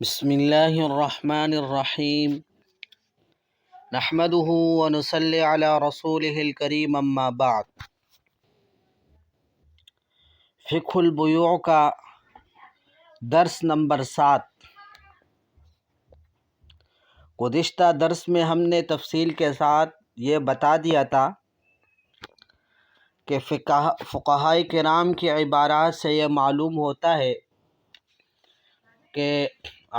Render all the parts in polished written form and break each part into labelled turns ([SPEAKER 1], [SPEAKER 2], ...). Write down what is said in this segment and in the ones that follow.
[SPEAKER 1] بسم اللہ الرحمن الرحیم نحمده ونصلی علی رسولہ الکریم اما بعد۔ فقہ البیوع کا درس نمبر 7۔ گزشتہ درس میں ہم نے تفصیل کے ساتھ یہ بتا دیا تھا کہ فقہائے کرام کی عبارات سے یہ معلوم ہوتا ہے کہ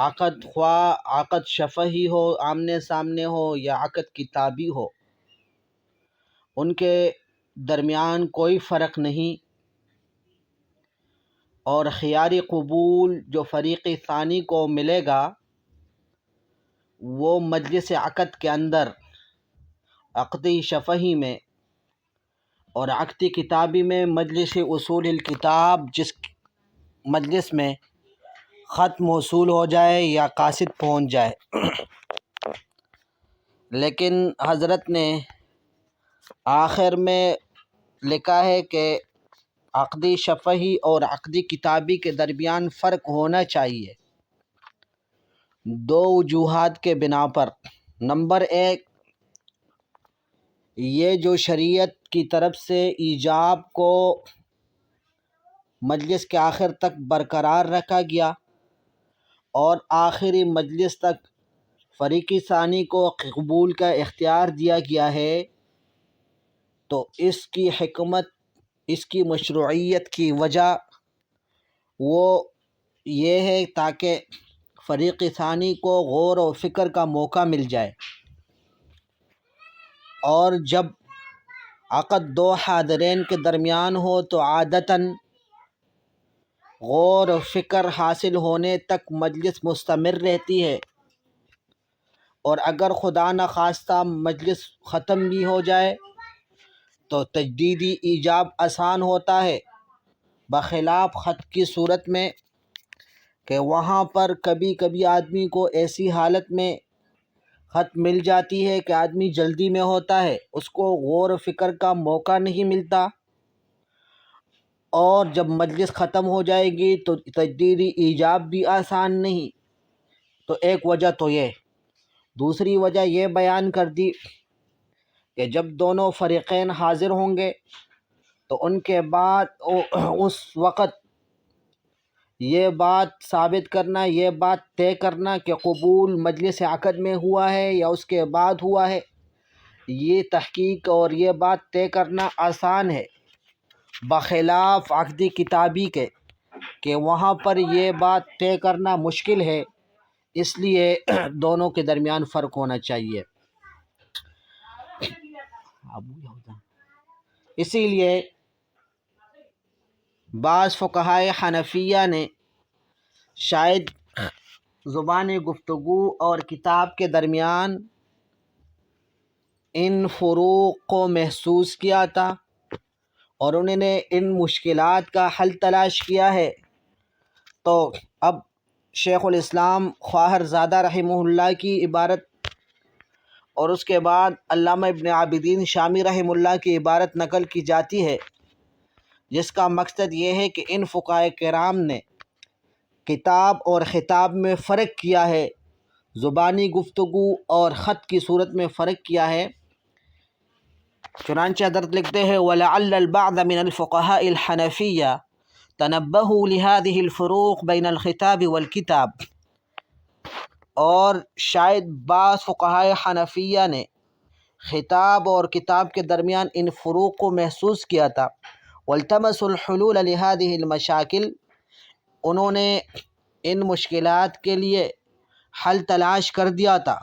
[SPEAKER 1] عقد خواہ عقد شفہی ہو، آمنے سامنے ہو، یا عقد کتابی ہو، ان کے درمیان کوئی فرق نہیں، اور خیاری قبول جو فریق ثانی کو ملے گا وہ مجلس عقد کے اندر عقدی شفہی میں اور عقدی کتابی میں مجلس اصول الکتاب، جس مجلس میں خط موصول ہو جائے یا قاصد پہنچ جائے۔ لیکن حضرت نے آخر میں لکھا ہے کہ عقدی شفہی اور عقدی کتابی کے درمیان فرق ہونا چاہیے، دو وجوہات کے بنا پر۔ نمبر 1، یہ جو شریعت کی طرف سے ایجاب کو مجلس کے آخر تک برقرار رکھا گیا اور آخری مجلس تک فریق ثانی کو قبول کا اختیار دیا گیا ہے، تو اس کی حکمت، اس کی مشروعیت کی وجہ وہ یہ ہے تاکہ فریق ثانی کو غور و فکر کا موقع مل جائے، اور جب عقد دو حاضرین کے درمیان ہو تو عادتاً غور و فکر حاصل ہونے تک مجلس مستمر رہتی ہے، اور اگر خدا نخواستہ مجلس ختم بھی ہو جائے تو تجدیدی ایجاب آسان ہوتا ہے، بخلاف خط کی صورت میں کہ وہاں پر کبھی کبھی آدمی کو ایسی حالت میں خط مل جاتی ہے کہ آدمی جلدی میں ہوتا ہے، اس کو غور و فکر کا موقع نہیں ملتا، اور جب مجلس ختم ہو جائے گی تو تجدیدی ایجاب بھی آسان نہیں۔ تو ایک وجہ تو یہ، دوسری وجہ یہ بیان کر دی کہ جب دونوں فریقین حاضر ہوں گے تو ان کے بعد اس وقت یہ بات ثابت کرنا، یہ بات طے کرنا کہ قبول مجلس عقد میں ہوا ہے یا اس کے بعد ہوا ہے، یہ تحقیق اور یہ بات طے کرنا آسان ہے، بخلاف عقدی کتابی کے کہ وہاں پر یہ بات طے کرنا مشکل ہے، اس لیے دونوں کے درمیان فرق ہونا چاہیے۔ اسی لیے بعض فقہائے حنفیہ نے شاید زبان گفتگو اور کتاب کے درمیان ان فروق کو محسوس کیا تھا اور انہوں نے ان مشکلات کا حل تلاش کیا ہے، تو اب شیخ الاسلام خواہر زادہ رحمہ اللہ کی عبارت اور اس کے بعد علامہ ابن عابدین شامی رحمہ اللہ کی عبارت نقل کی جاتی ہے، جس کا مقصد یہ ہے کہ ان فقہائے کرام نے کتاب اور خطاب میں فرق کیا ہے، زبانی گفتگو اور خط کی صورت میں فرق کیا ہے۔ چنانچہ حضرت لکھتے ہیں وَلَعَلَّ الْبَعْضَ مِنَ الْفُقَهَاءِ الْحَنَفِيَّةِ تَنَبَّهُوا لِهَذِهِ الْفُرُوقِ بَيْنَ الْخِطَابِ وَالْكِتَابِ، اور شاید بعض فقہائے حنفیہ نے خطاب اور کتاب کے درمیان ان فروق کو محسوس کیا تھا۔ وَالْتَمَسُوا الْحُلُولَ لِهَذِهِ الْمَشَاكِلِ، انہوں نے ان مشکلات کے لیے حل تلاش کر دیا تھا۔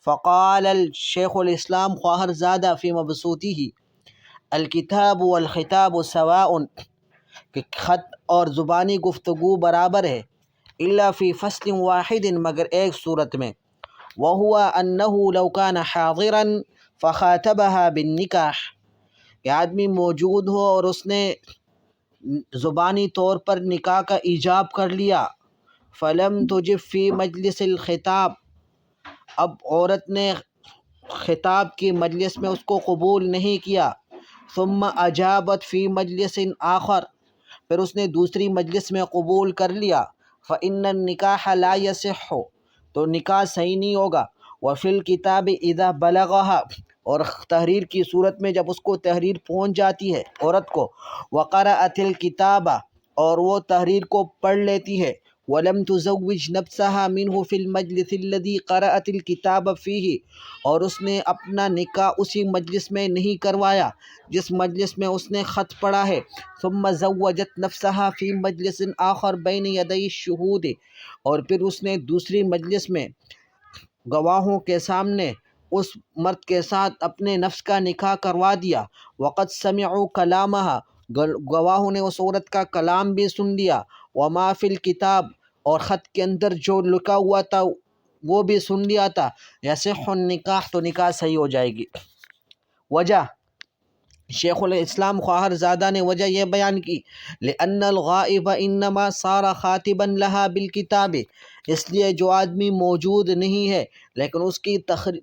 [SPEAKER 1] فقال الشیخ الاسلام خواہر زادہ فی مبسوطہ الکتاب والخطاب سواء، کہ خط اور زبانی گفتگو برابر ہے، الا فی فصل واحد، مگر ایک صورت میں، وہو انہ لو کان حاضرا فخاطبها بالنکاح، کہ آدمی موجود ہو اور اس نے زبانی طور پر نکاح کا ایجاب کر لیا، فلم تجب فی مجلس الخطاب، اب عورت نے خطاب کی مجلس میں اس کو قبول نہیں کیا، ثم اجابت فی مجلس آخر، پھر اس نے دوسری مجلس میں قبول کر لیا، فإن النکاح لا یصح، تو نکاح صحیح نہیں ہوگا. وفی الکتاب اذا بلغها، اور تحریر کی صورت میں جب اس کو تحریر پہنچ جاتی ہے عورت کو. وقرأت الکتاب، اور وہ تحریر کو پڑھ لیتی ہے. ولم تزوج نفسها منه في المجلس الذي قرأت الكتاب فيه، اور اس نے اپنا نکاح اسی مجلس میں نہیں کروایا جس مجلس میں اس نے خط پڑھا ہے. ثم زوجت نفسها في مجلس آخر بين يدي الشهود، اور پھر اس نے دوسری مجلس میں گواہوں کے سامنے اس مرد کے ساتھ اپنے نفس کا نکاح کروا دیا. وقد سمعوا کلامها، گواہوں نے اس عورت کا کلام بھی سن لیا. وما فی الکتاب، اور خط کے اندر جو لکھا ہوا تھا وہ بھی سن لیا تھا. یصح النکاح، تو نکاح صحیح ہو جائے گی. وجہ، شیخ الاسلام خواہر زادہ نے وجہ یہ بیان کی، لأن الغائب انما صار خاطبا لها بالکتاب، اس لیے جو آدمی موجود نہیں ہے لیکن اس کی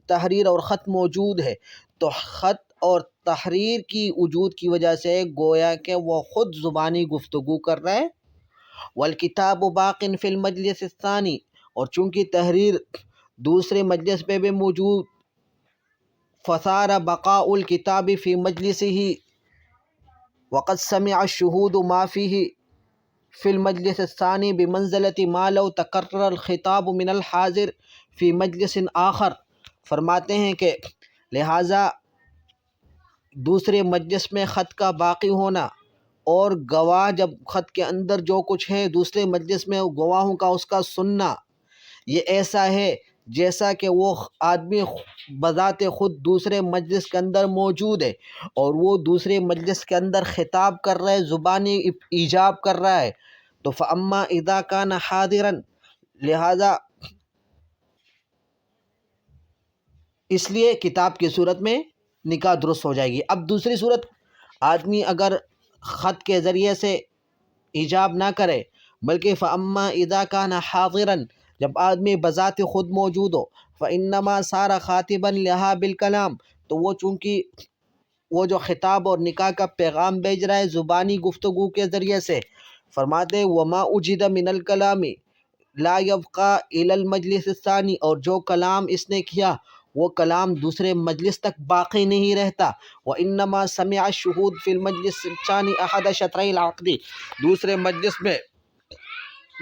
[SPEAKER 1] تحریر اور خط موجود ہے، تو خط اور تحریر کی وجود کی وجہ سے گویا کہ وہ خود زبانی گفتگو کر رہے ہیں. والکتاب باق فی المجلس الثانی، اور چونکہ تحریر دوسرے مجلس پہ بھی موجود، فصار بقاء الکتاب فی مجلسه وقد سمع الشہود ما فیہ فی المجلس الثانی بمنزلۃ ما لو تکرر الخطاب من الحاضر فی مجلس آخر. فرماتے ہیں کہ لہٰذا دوسرے مجلس میں خط کا باقی ہونا اور گواہ جب خط کے اندر جو کچھ ہے دوسرے مجلس میں گواہوں کا اس کا سننا، یہ ایسا ہے جیسا کہ وہ آدمی بذات خود دوسرے مجلس کے اندر موجود ہے اور وہ دوسرے مجلس کے اندر خطاب کر رہا ہے، زبانی ایجاب کر رہا ہے. تو فاما اذا کان حاضرا، لہذا اس لیے کتاب کی صورت میں نکاح درست ہو جائے گی. اب دوسری صورت، آدمی اگر خط کے ذریعے سے ایجاب نہ کرے بلکہ فاما اذا کان حاضرا، جب آدمی بذات خود موجود ہو، فانما صار خاطبا لها بالکلام، تو وہ چونکہ وہ جو خطاب اور نکاح کا پیغام بھیج رہا ہے زبانی گفتگو کے ذریعے سے. فرماتے وما وجد من الکلام لا يبقى الى المجلس الثانی، اور جو کلام اس نے کیا وہ کلام دوسرے مجلس تک باقی نہیں رہتا. وانما سمع الشہود فی المجلس الثانی احد شطرئی العقد، دوسرے مجلس میں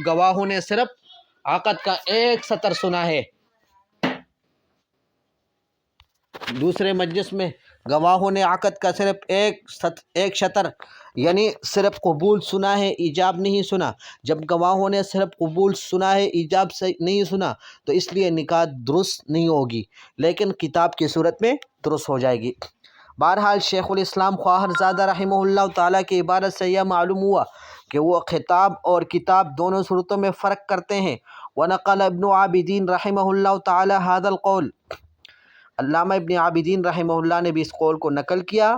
[SPEAKER 1] گواہوں نے صرف عقد کا ایک سطر سنا ہے. دوسرے مجلس میں گواہوں نے عقد کا صرف ایک شطر یعنی صرف قبول سنا ہے، ایجاب نہیں سنا. جب گواہوں نے صرف قبول سنا ہے، ایجاب سے نہیں سنا، تو اس لیے نکاح درست نہیں ہوگی، لیکن کتاب کی صورت میں درست ہو جائے گی. بہرحال شیخ الاسلام خواہر زادہ رحمہ اللہ تعالیٰ کی عبارت سے یہ معلوم ہوا کہ وہ خطاب اور کتاب دونوں صورتوں میں فرق کرتے ہیں. ونقل ابن عابدین رحمہ اللہ تعالیٰ هذا القول، علامہ ابن عابدین رحمہ اللہ نے بھی اس قول کو نقل کیا.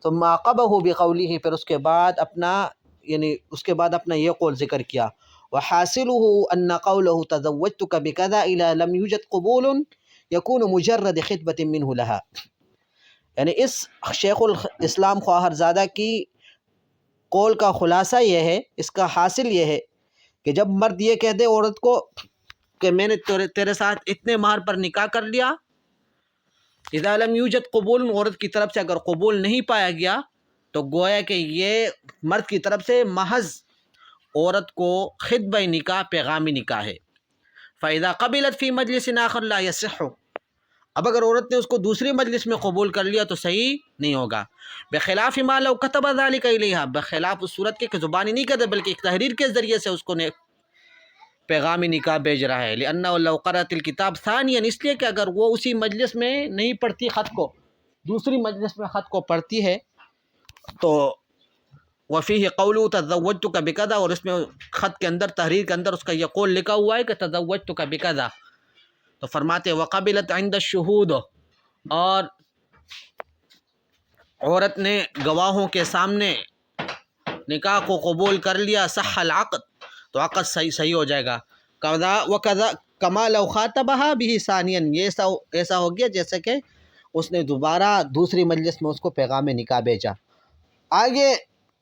[SPEAKER 1] ثم عقبہ بقولہ، پھر اس کے بعد اپنا یہ قول ذکر کیا. وحاصلہ ان قولہ تزوجتک بکذا اذا لم یوجد قبول یکون مجرد خطبۃ منہ لہا، یعنی اس شیخ الاسلام خواہر زادہ کی قول کا خلاصہ یہ ہے، اس کا حاصل یہ ہے کہ جب مرد یہ کہہ دے عورت کو کہ میں نے تیرے ساتھ اتنے مہر پر نکاح کر لیا، اذا لم یوجد قبول، عورت کی طرف سے اگر قبول نہیں پایا گیا تو گویا کہ یہ مرد کی طرف سے محض عورت کو خطبہ نکاح، پیغامی نکاح ہے. فاذا قبلت فی مجلس آخر لا یصح، اب اگر عورت نے اس کو دوسری مجلس میں قبول کر لیا تو صحیح نہیں ہوگا. بخلاف ما لو کتب ذلک الیہا، بخلاف اس صورت کے کہ زبانی نہیں کہتے بلکہ ایک تحریر کے ذریعے سے اس کو پیغامی نکاح بھیج رہا ہے. لأنہ لو قرأت الکتاب ثانیا، اس لیے کہ اگر وہ اسی مجلس میں نہیں پڑھتی خط کو، دوسری مجلس میں خط کو پڑھتی ہے، تو وفیہ قولہ تزوجتک بکذا، اور اس میں خط کے اندر، تحریر کے اندر اس کا یہ قول لکھا ہوا ہے کہ تزوجتک بکذا، تو فرماتے وقبلت عند الشہود، اور عورت نے گواہوں کے سامنے نکاح کو قبول کر لیا، صح العقد، تو عقد صحیح ہو جائے گا. وکذا کما لو خاطبها به ثانیا، یہ ایسا ہو گیا جیسے کہ اس نے دوبارہ دوسری مجلس میں اس کو پیغام نکاح بھیجا. آگے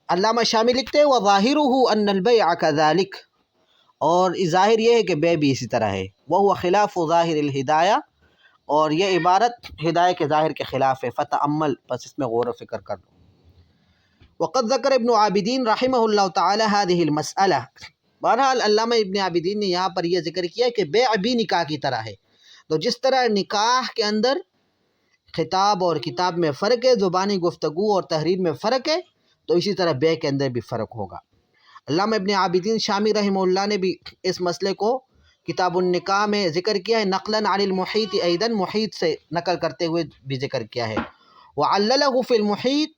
[SPEAKER 1] علامہ شامی لکھتے ہیں وظاہرہ ان البیع کذالک، اور ظاہر یہ ہے کہ بے بھی اسی طرح ہے، وہ خلاف ظاہر الہدایہ، اور یہ عبارت ہدایت کے ظاہر کے خلاف ہے، فتأمل، بس اس میں غور و فکر کر لو۔ وقد ذکر ابن عابدین رحمہ اللہ تعالی هذه المسئلہ، بہرحال علامہ ابن عابدین نے یہاں پر یہ ذکر کیا کہ بیع بھی نکاح کی طرح ہے، تو جس طرح نکاح کے اندر خطاب اور کتاب میں فرق ہے، زبانی گفتگو اور تحریر میں فرق ہے، تو اسی طرح بیع کے اندر بھی فرق ہوگا۔ علامہ ابن عابدین شامی رحمہ اللہ نے بھی اس مسئلے کو کتاب النکاح میں ذکر کیا ہے، نقلاً عن المحیط، ایداً محیط سے نقل کرتے ہوئے بھی ذکر کیا ہے، وعللہ فی المحیط،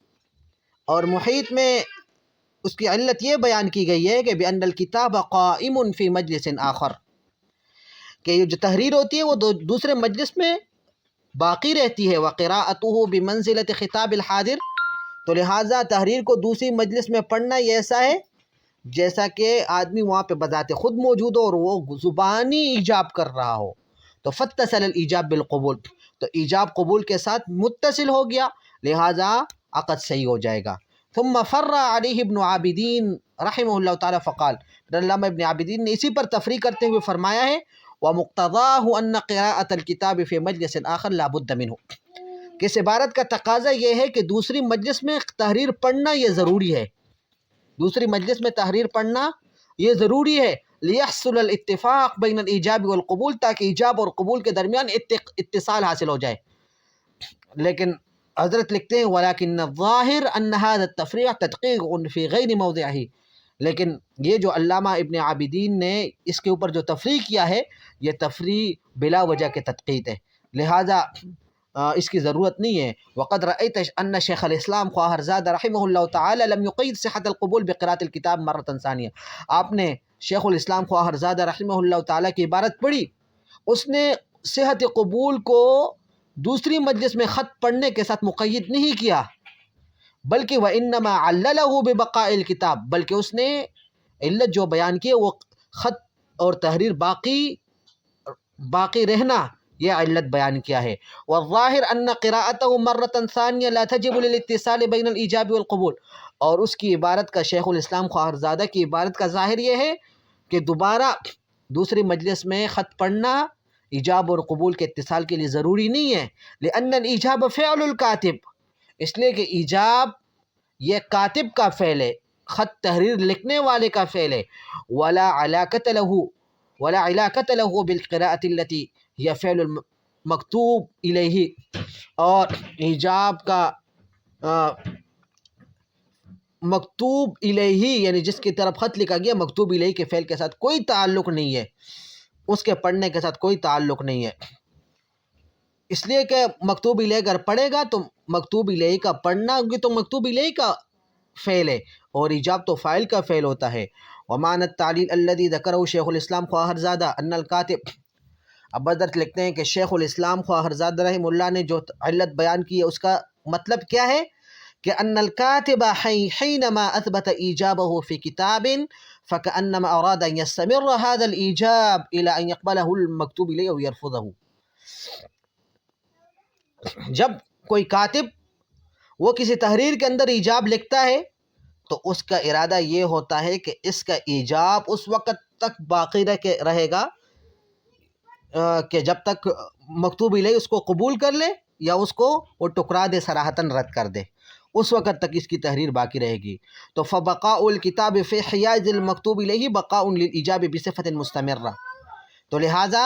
[SPEAKER 1] اور محیط میں اس کی علت یہ بیان کی گئی ہے کہ بأن الکتاب قائم فی مجلس آخر، کہ یہ جو تحریر ہوتی ہے وہ دوسرے مجلس میں باقی رہتی ہے، وقراءتہ بمنزلۃ خطاب الحاضر، تو لہٰذا تحریر کو دوسری مجلس میں پڑھنا یہ ایسا ہے جیسا کہ آدمی وہاں پہ بذات خود موجود ہو اور وہ زبانی ایجاب کر رہا ہو، تو فاتصل الایجاب بالقبول، تو ایجاب قبول کے ساتھ متصل ہو گیا، لہٰذا عقد صحیح ہو جائے گا۔ ثم فر علیہ ابن عابدین رحمہ اللہ تعالی فقال، علامہ ابن عابدین نے اسی پر تفریح کرتے ہوئے فرمایا ہے، ومقتضاہ ان قراءۃ الکتاب فی مجلس آخر لا بد منہ، کہ اس عبارت کا تقاضا یہ ہے کہ دوسری مجلس میں تحریر پڑھنا یہ ضروری ہے، دوسری مجلس میں تحریر پڑھنا یہ ضروری ہے، لیحصل الاتفاق بین الایجاب والقبول، تاکہ ایجاب اور قبول کے درمیان اتصال حاصل ہو جائے۔ لیکن حضرت لکھتے ہیں ولیکن الظاہر ان هذا التفریع تدقیق فی غیر موضعہ، لیکن یہ جو علامہ ابن عابدین نے اس کے اوپر جو تفریع کیا ہے، یہ تفریع بلا وجہ کے تدقیق ہے، لہٰذا اس کی ضرورت نہیں ہے۔ وقد رأیت ان شیخ الاسلام خواہرزادہ رحمہ اللہ تعالی لم یقید صحت القبول بقراءۃ الکتاب مرۃ ثانیہ، آپ نے شیخ الاسلام خواہرزادہ رحمہ اللہ تعالی کی عبارت پڑھی، اس نے صحت قبول کو دوسری مجلس میں خط پڑھنے کے ساتھ مقید نہیں کیا، بلکہ وانما عللہ ببقاء الکتاب، بلکہ اس نے علت جو بیان کی وہ خط اور تحریر باقی رہنا، یہ علت بیان کیا ہے۔ والظاہر ان قراءتہ مرۃ ثانیہ لا تجب للاتصال بین الایجاب والقبول، اور اس کی عبارت کا، شیخ الاسلام خواہرزادہ کی عبارت کا ظاہر یہ ہے کہ دوبارہ دوسری مجلس میں خط پڑھنا ایجاب اور قبول کے اتصال کے لیے ضروری نہیں ہے، لأن الایجاب فعل الکاتب، اس لیے کہ ایجاب یہ کاتب کا فعل ہے، خط تحریر لکھنے والے کا فعل ہے، ولا علاقۃ له بالقراءة التي هي فعل المکتوب الیہ، اور ایجاب کا مکتوب الیہ یعنی جس کی طرف خط لکھا گیا، مکتوب الیہ کے فعل کے ساتھ کوئی تعلق نہیں ہے، اس کے پڑھنے کے ساتھ کوئی تعلق نہیں ہے، اس لیے کہ مکتوب الیہ اگر پڑھے گا تو مکتوب الیہ کا پڑھنا ہوگی تو مکتوب الیہ کا فعل ہے، اور ایجاب تو فاعل کا فعل ہوتا ہے۔ ومعنی التعلیل الذی ذکرہ شیخ الاسلام خواہرزادہ ان الکاتب، اب حضرت لکھتے ہیں کہ شیخ الاسلام خواہرزادہ رحمہ اللہ نے جو علت بیان کی ہے اس کا مطلب کیا ہے کہ ان الکاتب حینما اثبت ایجابہ فی کتاب فکأنما اراد ان یستمر هذا الایجاب الى ان يقبلہ المکتوب الیہ او یرفضہ، جب کوئی کاتب وہ کسی تحریر کے اندر ایجاب لکھتا ہے تو اس کا ارادہ یہ ہوتا ہے کہ اس کا ایجاب اس وقت تک باقی رہے گا کہ جب تک مکتوب الیہ اس کو قبول کر لے یا اس کو وہ ٹکرا دے، صراحتاً رد کر دے، اس وقت تک اس کی تحریر باقی رہے گی۔ تو فبقاء الکتاب فی حیاز المکتوب الیہ بقاء للایجاب بصفۃ مستمرہ، تو لہٰذا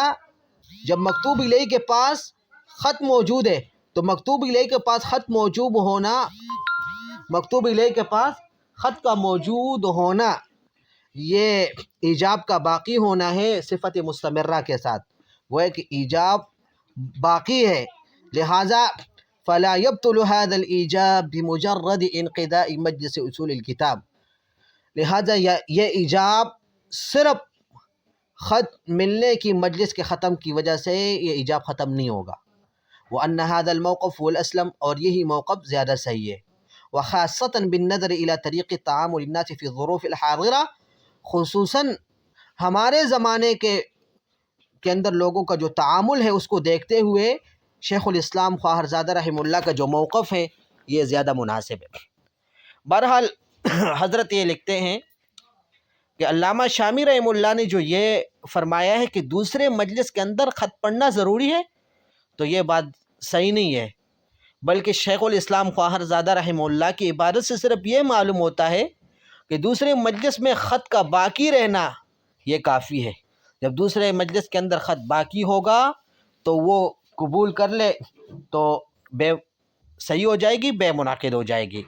[SPEAKER 1] جب مکتوب الیہ کے پاس خط موجود ہے تو مکتوب الیہ کے پاس خط موجود ہونا، مکتوب الیہ کے پاس خط کا موجود ہونا یہ ایجاب کا باقی ہونا ہے صفت مستمرہ کے ساتھ، وہ ہے کہ ایجاب باقی ہے، لہٰذا فلا يبطل هذا الایجاب بمجرد انقضاء مجلس اصول الکتاب، لہٰذا یہ ایجاب صرف خط ملنے کی مجلس کے ختم کی وجہ سے یہ ایجاب ختم نہیں ہوگا۔ وأن هذا الموقف هو الأسلم، اور یہی موقف زیادہ صحیح ہے، وخاصة بالنظر إلى طریق تعامل الناس في الظروف الحاضرة، خصوصاً ہمارے زمانے کے اندر لوگوں کا جو تعامل ہے اس کو دیکھتے ہوئے شیخ الاسلام خواہرزادہ رحمہ اللہ کا جو موقف ہے یہ زیادہ مناسب ہے۔ بہرحال حضرت یہ لکھتے ہیں کہ علامہ شامی رحمہ اللہ نے جو یہ فرمایا ہے کہ دوسرے مجلس کے اندر خط پڑھنا ضروری ہے، تو یہ بات صحیح نہیں ہے، بلکہ شیخ الاسلام خواہر زادہ رحمہ اللہ کی عبارت سے صرف یہ معلوم ہوتا ہے کہ دوسرے مجلس میں خط کا باقی رہنا یہ کافی ہے۔ جب دوسرے مجلس کے اندر خط باقی ہوگا تو وہ قبول کر لے تو بے صحیح ہو جائے گی، بے منعقد ہو جائے گی۔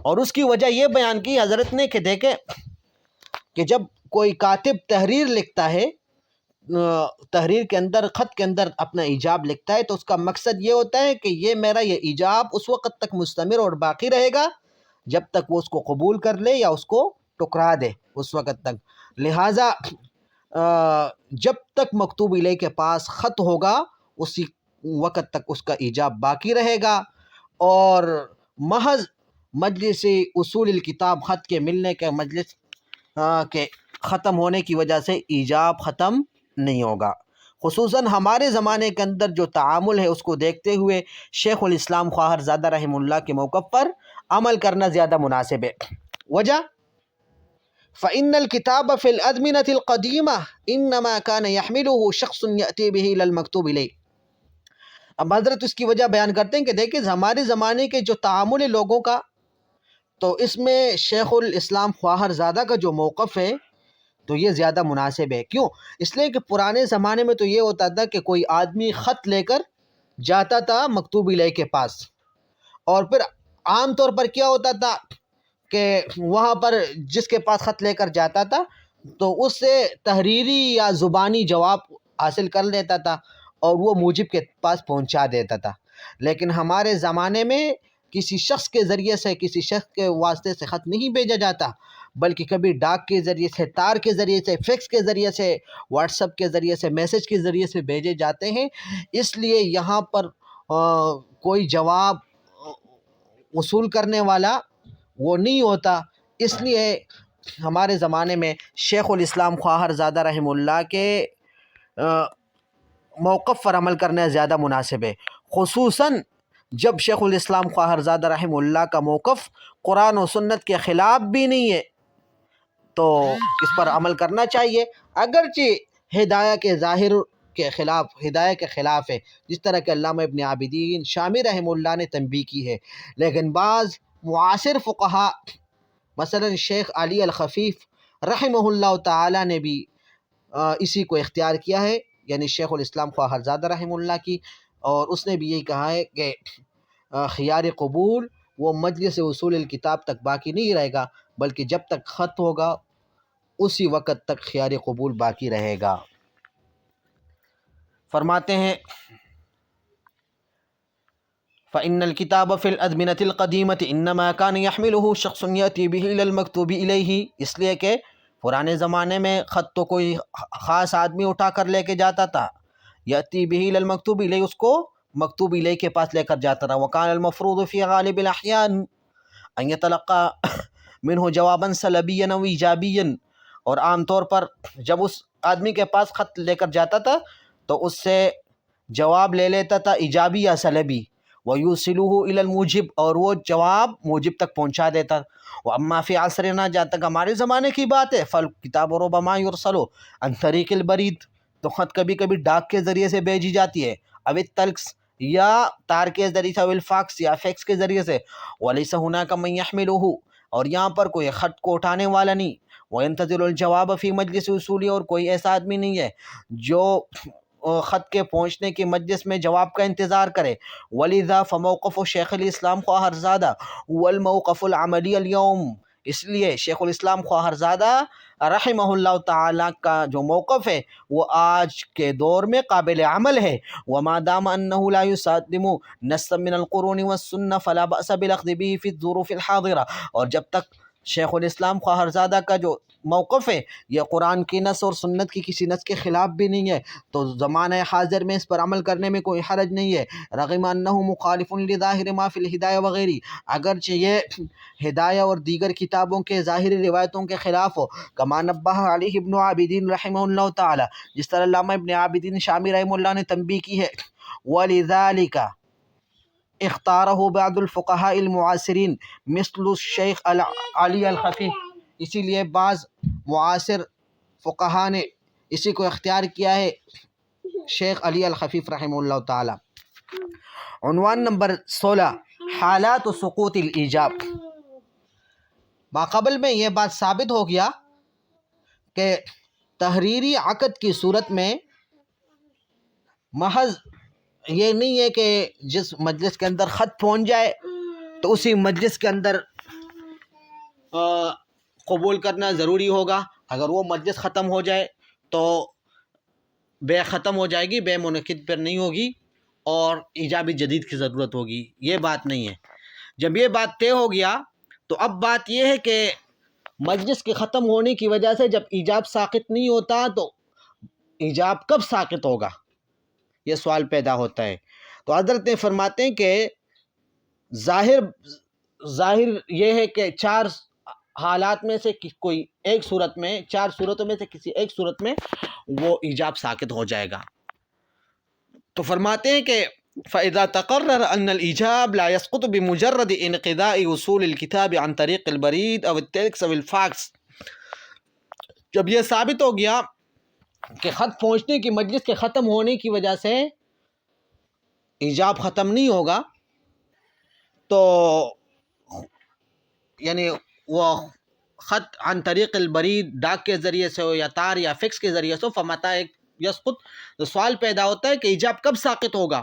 [SPEAKER 1] اور اس کی وجہ یہ بیان کی حضرت نے کہ دیکھیں کہ جب کوئی کاتب تحریر لکھتا ہے، تحریر کے اندر، خط کے اندر اپنا ایجاب لکھتا ہے، تو اس کا مقصد یہ ہوتا ہے کہ یہ میرا یہ ایجاب اس وقت تک مستمر اور باقی رہے گا جب تک وہ اس کو قبول کر لے یا اس کو ٹکرا دے، اس وقت تک۔ لہٰذا جب تک مکتوب الیہ کے پاس خط ہوگا اسی وقت تک اس کا ایجاب باقی رہے گا، اور محض مجلس اصول الکتاب خط کے ملنے کے مجلس کے ختم ہونے کی وجہ سے ایجاب ختم نہیں ہوگا۔ خصوصاً ہمارے زمانے کے اندر جو تعامل ہے اس کو دیکھتے ہوئے شیخ الاسلام خواہر زادہ رحمہ اللہ کے موقف پر عمل کرنا زیادہ مناسب ہے۔ وجہ فَإِنَّ الْكِتَابَ فِي الْأَزْمِنَةِ الْقَدِيمَةِ إِنَّمَا كَانَ يَحْمِلُهُ شَخْصٌ يَأْتِي بِهِ إِلَى الْمَكْتُوبِ إِلَيْهِ۔ اب حضرت اس کی وجہ بیان کرتے ہیں کہ دیکھیں ہمارے زمانے کے جو تعامل ہے لوگوں کا، تو اس میں شیخ الاسلام خواہر زادہ کا جو موقف ہے تو یہ زیادہ مناسب ہے۔ کیوں؟ اس لیے کہ پرانے زمانے میں تو یہ ہوتا تھا کہ کوئی آدمی خط لے کر جاتا تھا مکتوب الیہ کے پاس، اور پھر عام طور پر کیا ہوتا تھا کہ وہاں پر جس کے پاس خط لے کر جاتا تھا تو اس سے تحریری یا زبانی جواب حاصل کر لیتا تھا اور وہ موجب کے پاس پہنچا دیتا تھا۔ لیکن ہمارے زمانے میں کسی شخص کے ذریعے سے، کسی شخص کے واسطے سے خط نہیں بھیجا جاتا، بلکہ کبھی ڈاک کے ذریعے سے، تار کے ذریعے سے، فیکس کے ذریعے سے، واٹس ایپ کے ذریعے سے، میسج کے ذریعے سے بھیجے جاتے ہیں۔ اس لیے یہاں پر کوئی جواب وصول کرنے والا وہ نہیں ہوتا۔ اس لیے ہمارے زمانے میں شیخ الاسلام خواہر زادہ رحمہ اللہ کے موقف پر عمل کرنا زیادہ مناسب ہے، خصوصاً جب شیخ الاسلام خواہر زادہ رحمہ اللہ کا موقف قرآن و سنت کے خلاف بھی نہیں ہے تو اس پر عمل کرنا چاہیے، اگرچہ ہدایہ کے ظاہر کے خلاف، ہدایہ کے خلاف ہے، جس طرح کہ علامہ ابن عابدین شامی رحمہ اللہ نے تنبیہ کی ہے۔ لیکن بعض معاصر فقہا مثلا شیخ علی الخفیف رحمہ اللہ تعالی نے بھی اسی کو اختیار کیا ہے، یعنی شیخ الاسلام خواہر زادہ رحمہ اللہ کی، اور اس نے بھی یہی کہا ہے کہ خیار قبول وہ مجلس اصول الکتاب تک باقی نہیں رہے گا، بلکہ جب تک خط ہوگا اسی وقت تک خیار قبول باقی رہے گا۔ فرماتے ہیں فَإِنَّ الْكِتَابَ فِي الْأَزْمِنَةِ الْقَدِيمَةِ إِنَّمَا كَانَ يَحْمِلُهُ شَخْصٌ يَأْتِي بِهِ إِلَى الْمَكْتُوبِ إِلَيْهِ، اس لیے کہ پرانے زمانے میں خط تو کوئی خاص آدمی اٹھا کر لے کے جاتا تھا، یأتی بِهِ إِلَى الْمَكْتُوبِ إِلَيْهِ، اس کو مکتوب الیہ کے پاس لے کر جاتا تھا۔ وَكَانَ الْمَفْرُوضُ فِي غَالِبِ الْأَحْيَانِ أَن يَتَلَقَّى مِنْهُ جَوَابًا سَلَبِيًّا أَوْ إِيجَابِيًّا، اور عام طور پر جب اس آدمی کے پاس خط لے کر جاتا تھا تو اس سے جواب لے لیتا تھا ایجابی یا سلبی، وَيُوصِلُهُ إِلَى الْمُوجِبِ، اور وہ جواب موجب تک پہنچا دیتا۔ وَأَمَّا فِي عَصْرِنَا، جہاں تک ہمارے زمانے کی بات ہے، فَالْكِتَابُ رُبَمَا يُرْسَلُ عَنْ طَرِيقِ الْبَرِيدِ، تو خط کبھی کبھی ڈاک کے ذریعے سے بھیجی جاتی ہے، او التلکس، یا تار کے ذریعے سے، او الفاکس، یا فیکس کے ذریعے سے۔ وَلَيْسَ هُنَاكَ مَن يَحْمِلُهُ، اور یہاں پر کوئی خط کو اٹھانے والا نہیں، وَيَنْتَظِرُ الْجَوَابَ فِي مَجْلِسِ اصولی، اور کوئی ایسا آدمی نہیں ہے جو خط کے پہنچنے کی مجلس میں جواب کا انتظار کرے۔ وَلِذَا فَمَوْقِفُ شیخ الاسلام خواہر زادہ والموقف العملی اليوم، اس لیے شیخ الاسلام خواہر زادہ رحمہ اللہ تعالیٰ کا جو موقف ہے وہ آج کے دور میں قابل عمل ہے۔ وما دام انه لا يصادم نصا من القرون والسنة فلا بأس بالاخذ به في الظروف الحاضرة، اور جب تک شیخ الاسلام خواہر زادہ کا جو موقف ہے یہ قرآن کی نص اور سنت کی کسی نص کے خلاف بھی نہیں ہے تو زمانہ حاضر میں اس پر عمل کرنے میں کوئی حرج نہیں ہے۔ رغم انہ مخالف لظاہر ما فی الہدایہ وغیرہ، اگرچہ یہ ہدایہ اور دیگر کتابوں کے ظاہری روایتوں کے خلاف ہو، کما نبہ علیہ ابن عابدین رحمہ اللہ تعالی، جس طرح علامہ ابن عابدین شامی رحمہ اللہ نے تنبیہ کی ہے۔ وَلِذَلِكَ اختارہ بعض الفقہاء المعاصرین مثل الشیخ علی الخفیف، اسی لیے بعض معاصر فقہا نے اسی کو اختیار کیا ہے، شیخ علی الخفیف رحمہ اللہ تعالی۔ عنوان نمبر 16، حالات و سقوط الایجاب۔ ماقبل میں یہ بات ثابت ہو گیا کہ تحریری عقد کی صورت میں محض یہ نہیں ہے کہ جس مجلس کے اندر خط پہنچ جائے تو اسی مجلس کے اندر قبول کرنا ضروری ہوگا، اگر وہ مجلس ختم ہو جائے تو بے ختم ہو جائے گی، بے منعقد پر نہیں ہوگی اور ایجاب جدید کی ضرورت ہوگی۔ یہ بات نہیں ہے۔ جب یہ بات طے ہو گیا تو اب بات یہ ہے کہ مجلس کے ختم ہونے کی وجہ سے جب ایجاب ساقط نہیں ہوتا تو ایجاب کب ساقط ہوگا، یہ سوال پیدا ہوتا ہے۔ تو حضرت فرماتے ہیں کہ ظاہر یہ ہے کہ 4 حالات میں سے کوئی ایک صورت میں، 4 صورتوں میں سے کسی ایک صورت میں وہ ایجاب ساقط ہو جائے گا۔ تو فرماتے ہیں کہ فَإِذَا تَقَرَّرَ أَنَّ الْإِيجَابَ لَا يَسْقُطُ بِمُجَرَّدِ انقضاء وصول الكتاب عن طريق البريد أو التلكس أو الفاکس۔ جب یہ ثابت ہو گیا کہ خط پہنچنے کی، مجلس کے ختم ہونے کی وجہ سے ایجاب ختم نہیں ہوگا، تو یعنی وہ خط عن طریق البرید، ڈاک کے ذریعے سے ہو یا تار یا فکس کے ذریعے سے ہو، فمتى یسقط، تو سوال پیدا ہوتا ہے کہ ایجاب کب ساقط ہوگا۔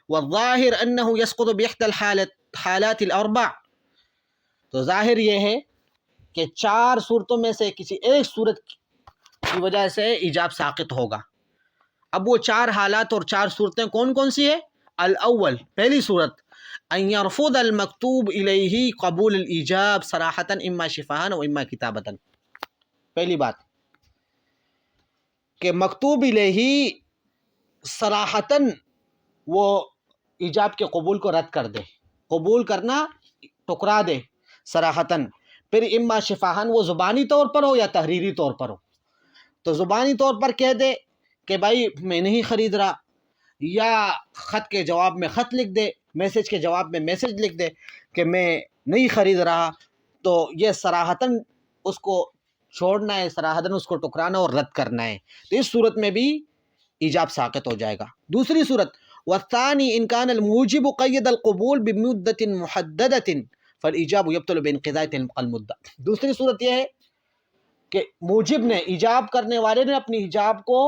[SPEAKER 1] والظاہر انہ یسقط باحدى الحالات الاربع، تو ظاہر یہ ہے کہ 4 صورتوں میں سے کسی ایک صورت کی وجہ سے ایجاب ساقط ہوگا۔ اب وہ 4 حالات اور 4 صورتیں کون کون سی ہیں؟ الاول، پہلی صورت، ان يرفض المکتوب الیہ قبول الایجاب صراحتا اما شفاہا و اما کتابتا۔ پہلی بات کہ مکتوب الیہ صراحتا وہ ایجاب کے قبول کو رد کر دے، قبول کرنا ٹکرا دے صراحتا، پھر اما شفاہن، وہ زبانی طور پر ہو یا تحریری طور پر ہو۔ تو زبانی طور پر کہہ دے کہ بھائی میں نہیں خرید رہا، یا خط کے جواب میں خط لکھ دے، میسج کے جواب میں میسج لکھ دے کہ میں نہیں خرید رہا، تو یہ صراحتاً اس کو چھوڑنا ہے، صراحتاً اس کو ٹکرانا اور رد کرنا ہے، تو اس صورت میں بھی ایجاب ساقط ہو جائے گا۔ دوسری صورت، والثانی ان کان الموجب قید القبول بمدت محددت فالایجاب یبطل بانقضاء المدہ۔ دوسری صورت یہ ہے کہ موجب نے، ایجاب کرنے والے نے اپنی ایجاب کو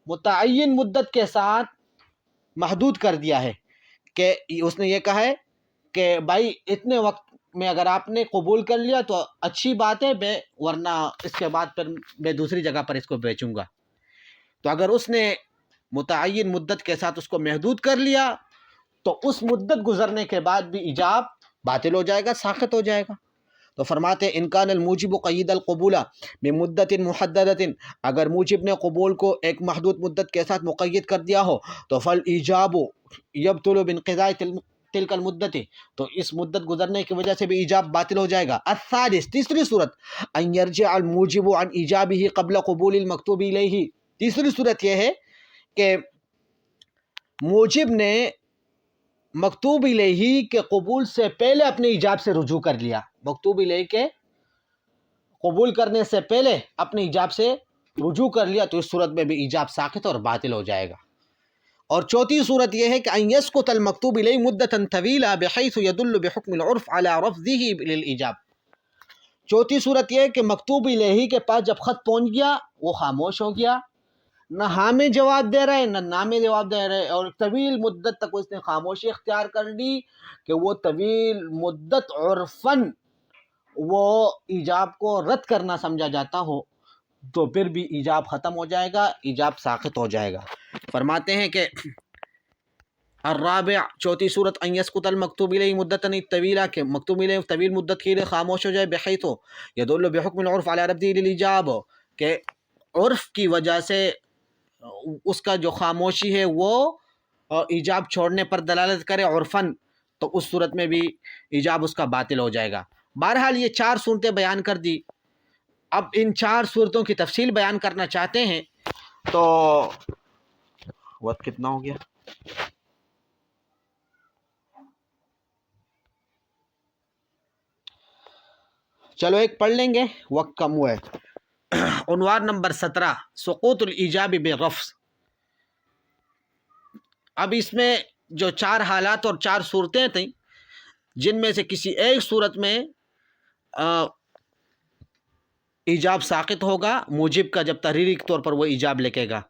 [SPEAKER 1] متعین مدت کے ساتھ محدود کر دیا ہے، کہ اس نے یہ کہا ہے کہ بھائی اتنے وقت میں اگر آپ نے قبول کر لیا تو اچھی بات ہے، ورنہ اس کے بعد پھر میں دوسری جگہ پر اس کو بیچوں گا۔ تو اگر اس نے متعین مدت کے ساتھ اس کو محدود کر لیا تو اس مدت گزرنے کے بعد بھی ایجاب باطل ہو جائے گا، ساقط ہو جائے گا۔ تو فرماتے ہیں ان کان الموجب قید القبول بمدت محددت، اگر موجب نے قبول کو ایک محدود مدت کے ساتھ مقید کر دیا ہو تو فالایجاب یبطل بانقضاء تلک المدت، تو اس مدت گزرنے کی وجہ سے بھی ایجاب باطل ہو جائے گا۔ الثالث، تیسری صورت، ان یرجع الموجب عن ایجابہ قبل قبول المکتوب الیہ، تیسری صورت یہ ہے کہ موجب نے مکتوب الیہ کے قبول سے پہلے اپنے ایجاب سے رجوع کر لیا، مکتوب الیہ کے قبول کرنے سے پہلے اپنے ایجاب سے رجوع کر لیا، تو اس صورت میں بھی ایجاب ساقط اور باطل ہو جائے گا۔ اور چوتھی صورت یہ ہے کہ ان یسقط المکتوب الیہ مدتا طویلہ بحیث یدل بحکم العرف علی رفضہ للایجاب۔ چوتھی صورت یہ ہے کہ مکتوب الیہ کے پاس جب خط پہنچ گیا وہ خاموش ہو گیا، نہ ہاں میں جواب دے رہے نہ نا میں جواب دے رہے، اور طویل مدت تک اس نے خاموشی اختیار کر لی، کہ وہ طویل مدت عرفاً وہ ایجاب کو رد کرنا سمجھا جاتا ہو، تو پھر بھی ایجاب ختم ہو جائے گا، ایجاب ساقط ہو جائے گا۔ فرماتے ہیں کہ الرابع، چوتھی صورت، ان یسقط المکتوب الیہ مدتا طویلہ، کہ مکتوب الیہ طویل مدت کے لیے خاموش ہو جائے، بحیث یدل بحکم العرف علی رفضہ للایجاب، کہ عرف کی وجہ سے اس کا جو خاموشی ہے وہ ایجاب چھوڑنے پر دلالت کرے عرفاً، تو اس صورت میں بھی ایجاب اس کا باطل ہو جائے گا۔ بہرحال یہ 4 صورتیں بیان کر دی، اب ان 4 صورتوں کی تفصیل بیان کرنا چاہتے ہیں، تو وقت کتنا ہو گیا؟ چلو ایک پڑھ لیں گے، وقت کم ہوا ہے۔ عنوان نمبر 17 سقوط الایجاب بالرفض۔ اب اس میں جو 4 حالات اور 4 صورتیں تھیں، جن میں سے کسی ایک صورت میں ایجاب ساقط ہوگا موجب کا، جب تحریری طور پر وہ ایجاب لکھے گا۔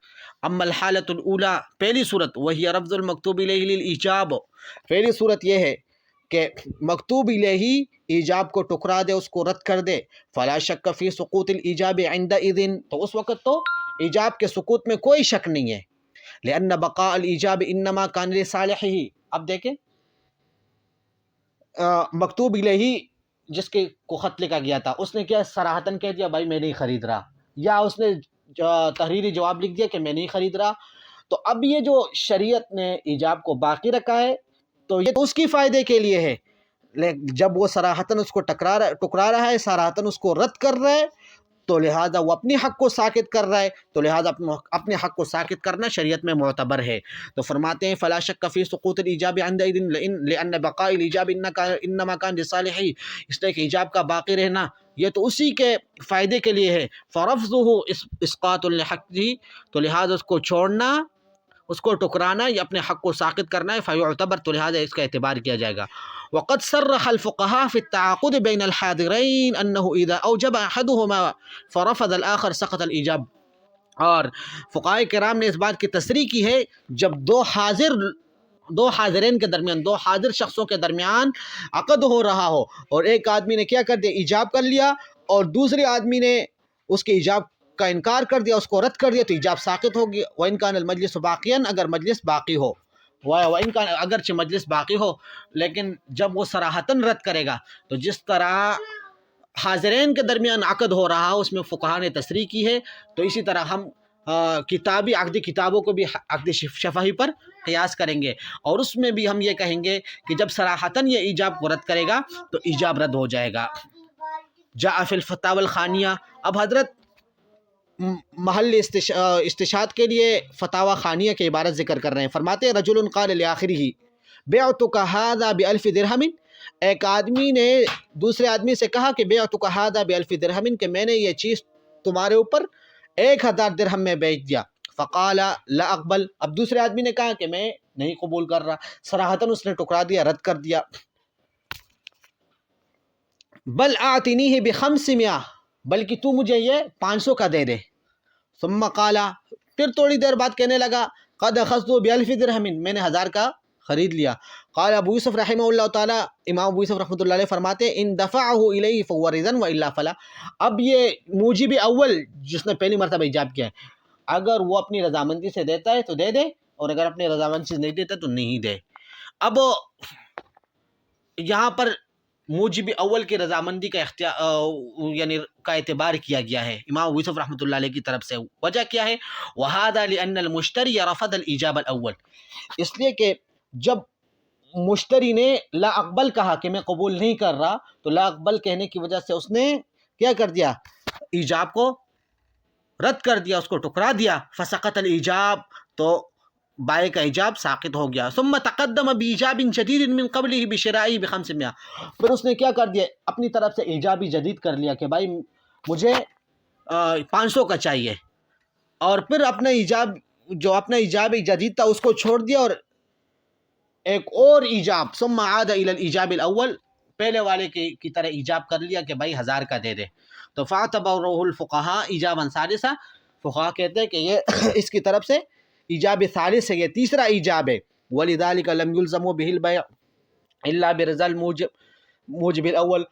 [SPEAKER 1] اما الحالۃ الاولی، پہلی صورت، وہی رفض المکتوب الیہ للایجاب، پہلی صورت یہ ہے کہ مکتوب الیہ ایجاب کو ٹکرا دے، اس کو رد کر دے۔ فلا شک فی سقوط الایجاب عندئذ، تو اس وقت تو ایجاب کے سقوط میں کوئی شک نہیں ہے۔ لأن بقاء الایجاب انما کان لصالحہ، اب دیکھیں مکتوب الیہ جس کے کو خط لکھا گیا تھا، اس نے کیا صراحتاً کہہ دیا بھائی میں نہیں خرید رہا، یا اس نے تحریری جواب لکھ دیا کہ میں نہیں خرید رہا، تو اب یہ جو شریعت نے ایجاب کو باقی رکھا ہے تو یہ تو اس کی فائدے کے لیے ہے، جب وہ صراحتاً اس کو ٹکرا رہا ہے، صراحتاً اس کو رد کر رہا ہے، تو لہٰذا وہ اپنی حق کو ساکت کر رہا ہے، تو لہٰذا اپنے حق کو ساکت کرنا شریعت میں معتبر ہے۔ تو فرماتے ہیں فلا شک فی سقوط الایجاب عندئذ لأن بقاء الایجاب انما کان لصالحہ، اس لیے کہ ایجاب کا باقی رہنا یہ تو اسی کے فائدے کے لیے ہے۔ فرفضہ اسقاط لحقہ، تو لہٰذا اس کو چھوڑنا، اس کو ٹکرانا، یہ اپنے حق کو ساقط کرنا ہے، فیعتبر، تو لہٰذا اس کا اعتبار کیا جائے گا۔ وقد صرح الفقهاء في التعاقد بين الحاضرين انه اذا اوجب احدهما فرفض الاخر سقط الایجاب، اور فقہاء کرام نے اس بات کی تصریح کی ہے جب دو حاضرین کے درمیان، دو حاضر شخصوں کے درمیان عقد ہو رہا ہو اور ایک آدمی نے کیا کر دیا، ایجاب کر لیا، اور دوسرے آدمی نے اس کے ایجاب کا انکار کر دیا، اس کو رد کر دیا، تو ایجاب ساقط ہوگی۔ وَإِنْ كَانَ الْمَجْلِسُ بَاقِيًا، اگر مجلس باقی ہو، وَإِنْ كَانَ، اگرچہ مجلس باقی ہو، لیکن جب وہ صراحتاً رد کرے گا، تو جس طرح حاضرین کے درمیان عقد ہو رہا ہو اس میں فقہاء نے تصریح کی ہے، تو اسی طرح ہم کتابی عقدی کتابوں کو بھی عقد شفہی پر قیاس کریں گے، اور اس میں بھی ہم یہ کہیں گے کہ جب صراحتاً یہ ایجاب کو رد کرے گا تو ایجاب رد ہو جائے گا۔ جاء فی الفتاوی الخانیہ، اب حضرت محل استشہاد کے لیے فتاوی خانیہ کی عبارت ذکر کر رہے ہیں۔ فرماتے ہیں رجل قال لآخرہ بعتک ھذا بألف درہم، ایک آدمی نے دوسرے آدمی سے کہا کہ بعتک ھذا بألف درہم، کہ میں نے یہ چیز تمہارے اوپر 1000 درہم میں بیچ دیا۔ فقال لا اقبل، اب دوسرے آدمی نے کہا کہ میں نہیں قبول کر رہا، صراحتاً اس نے ٹکرا دیا، رد کر دیا۔ بل اعطنیہ ب500، بلکہ تو مجھے یہ 500 کا دے دے۔ ثم قال، پھر تھوڑی دیر بعد کہنے لگا قد اخذت ب1000 درہم، میں نے 1000 کا خرید لیا۔ قال ابو یوسف رحمہ اللہ تعالی، امام ابو یوسف رحمۃ اللہ علیہ فرماتے ہیں ان دفعہ الیہ فهو رضا والا فلا، اب یہ موجب اول جس نے پہلی مرتبہ ایجاب کیا ہے، اگر وہ اپنی رضامندی سے دیتا ہے تو دے دے، اور اگر اپنی رضامندی سے نہیں دیتا تو نہیں دے۔ اب یہاں پر موجب اول کی رضامندی کا یعنی کا اعتبار کیا گیا ہے امام ابو یوسف رحمۃ اللہ علیہ کی طرف سے۔ وجہ کیا ہے؟ وَهَذَا لِأَنَّ الْمُشْتَرِيَ رَفَضَ الْإِيجَابَ الْأَوَّلِ، اس لیے کہ جب مشتری نے لا اقبل کہا کہ میں قبول نہیں کر رہا، تو لا اقبل کہنے کی وجہ سے اس نے کیا کر دیا، ایجاب کو رد کر دیا، اس کو ٹکرا دیا۔ فسقط الایجاب، تو بائع کا ایجاب ساقط ہو گیا۔ ثم تقدم بایجاب جدید من قبلہ بشرائہ ب500، پھر اس نے کیا کر دیا، اپنی طرف سے ایجابی جدید کر لیا کہ بھائی مجھے 500 کا چاہیے، اور پھر اپنا ایجاب جدید تھا اس کو چھوڑ دیا اور ایک اور ایجاب، ثم عاد الى الایجاب الاول، پہلے والے کی طرح ایجاب کر لیا کہ بھائی 1000 کا دے دے۔ تو فاعتبرہ الفقہاء ایجابا ثالثا، فقہاء کہتے ہیں کہ یہ اس کی طرف سے ایجاب ثالث ہے، یہ تیسرا ایجاب ہے۔ ولذلک لم یلزموا به البیع الا برضا الموجب الاول،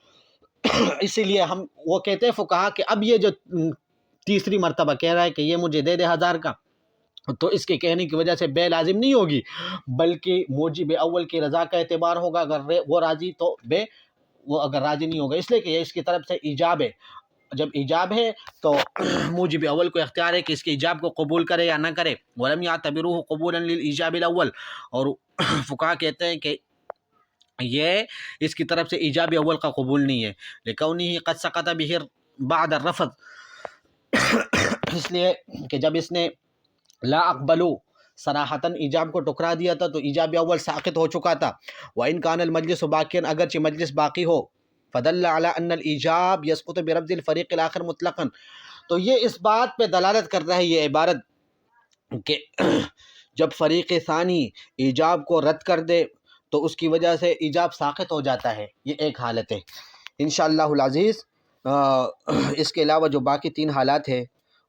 [SPEAKER 1] اسی لیے وہ کہتے ہیں فقہاء کہ اب یہ جو تیسری مرتبہ کہہ رہا ہے کہ یہ مجھے دے دے 1000 کا، تو اس کے کہنے کی وجہ سے بے لازم نہیں ہوگی، بلکہ موجب اول کی رضا کا اعتبار ہوگا، اگر وہ راضی تو بے، وہ اگر راضی نہیں ہوگا، اس لیے کہ یہ اس کی طرف سے ایجاب ہے۔ جب ایجاب ہے تو موجب اول کو اختیار ہے کہ اس کے ایجاب کو قبول کرے یا نہ کرے۔ ولم یعتبروه قبولا للایجاب الاول، اور فقہاء کہتے ہیں کہ یہ اس کی طرف سے ایجاب اول کا قبول نہیں ہے، لکونہ قد سقط به بعد الرفض، اس لیے کہ جب اس نے لا اقبلو صراحتاً ایجاب کو ٹکرا دیا تھا تو ایجاب اول ساقط ہو چکا تھا۔ وَإِنْ كَانَ الْمَجْلِسُ بَاقِيًا، اگرچہ مجلس باقی ہو، فَدَلَّ عَلَىٰ أَنَّ الْإِيجَابَ يَسْقُطُ بِرَفْضِ الْفَرِيقِ الْآخِرِ مُطْلَقًا، تو یہ اس بات پہ دلالت کرتا ہے یہ عبارت کہ جب فریق ثانی ایجاب کو رد کر دے تو اس کی وجہ سے ایجاب ساقط ہو جاتا ہے، یہ ایک حالت ہے۔ انشاءاللہ العزیز اس کے علاوہ جو باقی 3 حالات ہیں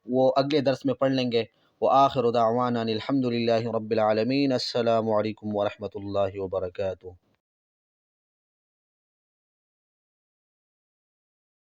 [SPEAKER 1] وہ اگلے درس میں پڑھ لیں گے۔ وآخر دعوانا الحمد للہ رب العالمین۔ السلام علیکم ورحمۃ اللہ وبرکاتہ۔